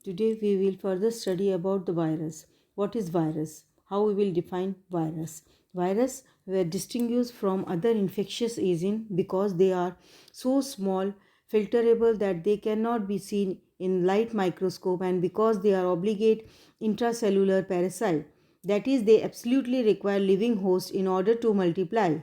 Today we will further study about the virus. What is virus? How we will define virus? Virus were distinguished from other infectious agents because they are so small, filterable that they cannot be seen in light microscope, and because they are obligate intracellular parasite. That is, they absolutely require living host in order to multiply.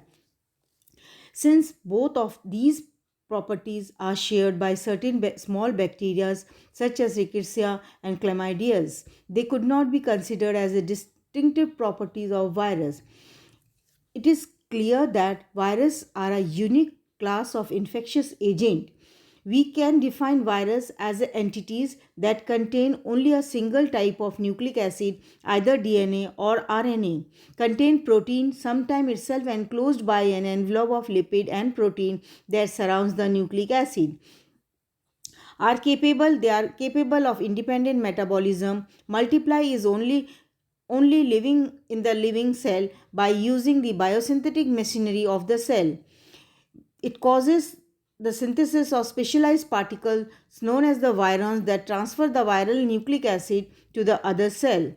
Since both of these properties are shared by certain small bacteria such as Rickettsia and Chlamydia, they could not be considered as a distinctive properties of virus. It is clear that viruses are a unique class of infectious agent. We can define virus as entities that contain only a single type of nucleic acid, either DNA or RNA, contain protein, sometimes itself enclosed by an envelope of lipid and protein that surrounds the nucleic acid. They are capable of independent metabolism. Multiply is only living in the living cell by using the biosynthetic machinery of the cell. It causes the synthesis of specialized particles known as the virions that transfer the viral nucleic acid to the other cell.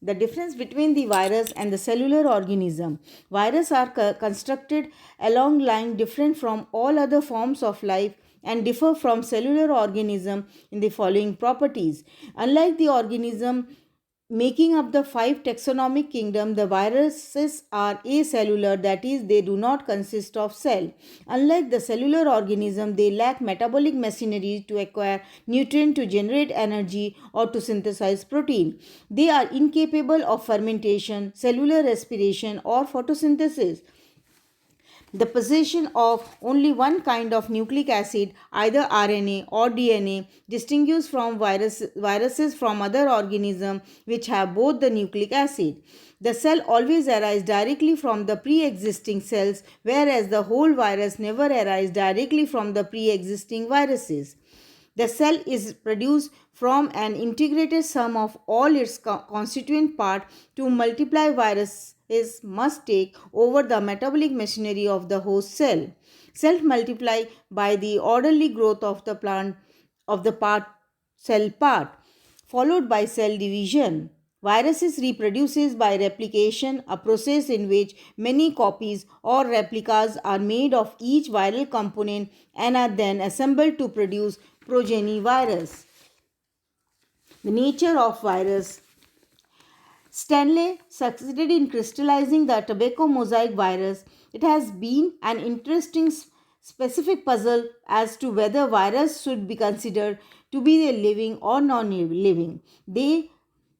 The difference between the virus and the cellular organism. Viruses are constructed along line different from all other forms of life and differ from cellular organism in the following properties. Unlike the organism making up the five taxonomic kingdom, the viruses are acellular, that is, they do not consist of cell. Unlike the cellular organism, they lack metabolic machinery to acquire nutrient, to generate energy, or to synthesize protein. They are incapable of fermentation, cellular respiration, or photosynthesis. The possession of only one kind of nucleic acid, either RNA or DNA, distinguishes from viruses from other organisms which have both the nucleic acid. The cell always arises directly from the pre-existing cells, whereas the whole virus never arises directly from the pre-existing viruses. The cell is produced from an integrated sum of all its constituent parts. To multiply, viruses must take over the metabolic machinery of the host cell. Cells multiply by the orderly growth of the plant of the cell part, followed by cell division. Viruses reproduces by replication, a process in which many copies or replicas are made of each viral component and are then assembled to produce progeny virus. The nature of virus. Stanley succeeded in crystallizing the tobacco mosaic virus. It has been an interesting specific puzzle as to whether virus should be considered to be a living or non-living.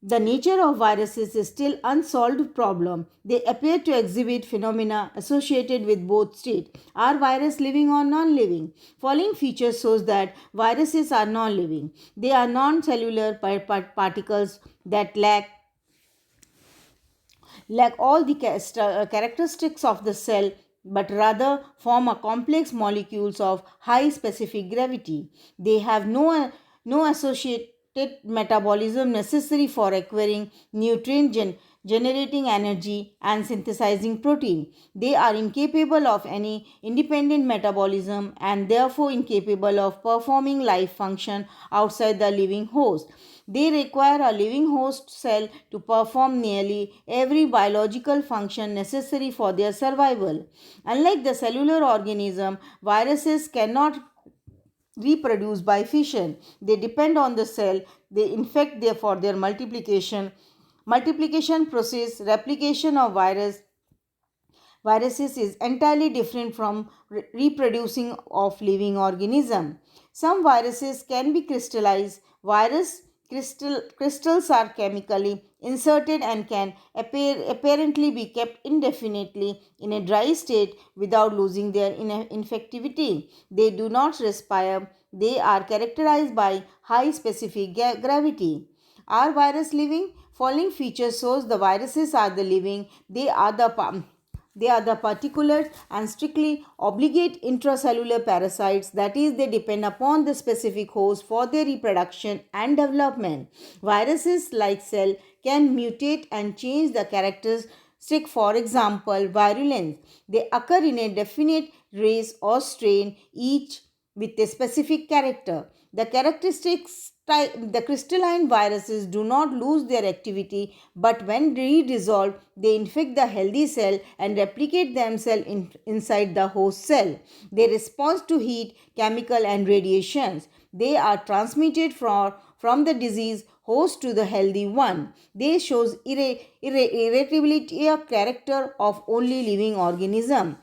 The nature of viruses is still unsolved problem. They appear to exhibit phenomena associated with both states. Are viruses living or non-living? Following feature shows that viruses are non-living. They are non-cellular particles that lack all the characteristics of the cell, but rather form a complex molecules of high specific gravity. They have no associated metabolism necessary for acquiring generating energy and synthesizing protein. They are incapable of any independent metabolism and therefore incapable of performing life function outside the living host. They require a living host cell to perform nearly every biological function necessary for their survival. Unlike the cellular organism, viruses cannot reproduce by fission. They depend on the cell they infect there for their multiplication. Multiplication process, replication of viruses is entirely different from reproducing of living organism. Some viruses can be crystallized. Crystals are chemically inserted and can apparently be kept indefinitely in a dry state without losing their infectivity. They do not respire. They are characterized by high specific gravity. Are viruses living? Following feature shows the viruses are the living. They are the particular and strictly obligate intracellular parasites, that is, they depend upon the specific host for their reproduction and development. Viruses, like cell, can mutate and change the characteristic, for example, virulence. They occur in a definite race or strain, each with a specific character. The the crystalline viruses do not lose their activity, but when redissolved, they infect the healthy cell and replicate themselves inside the host cell. They respond to heat, chemical, and radiations. They are transmitted from the disease host to the healthy one. They shows irritability, a character of only living organism.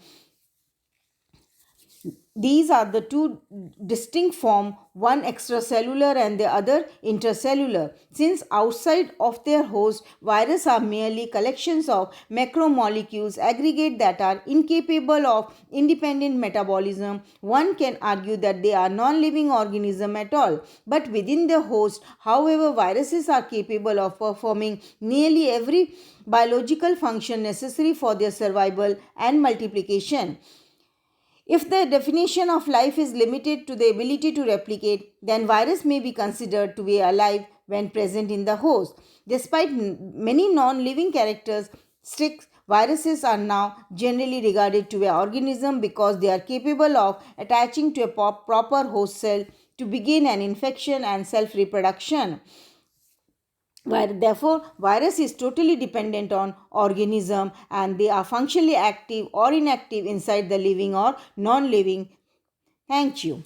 These are the two distinct form, one extracellular and the other intercellular. Since outside of their host, viruses are merely collections of macromolecules aggregate that are incapable of independent metabolism, one can argue that they are non-living organism at all. But within the host, however, viruses are capable of performing nearly every biological function necessary for their survival and multiplication. If the definition of life is limited to the ability to replicate, then virus may be considered to be alive when present in the host. Despite many non-living characteristics, viruses are now generally regarded to be an organism because they are capable of attaching to a proper host cell to begin an infection and self-reproduction. Therefore, virus is totally dependent on organism and they are functionally active or inactive inside the living or non-living. Thank you.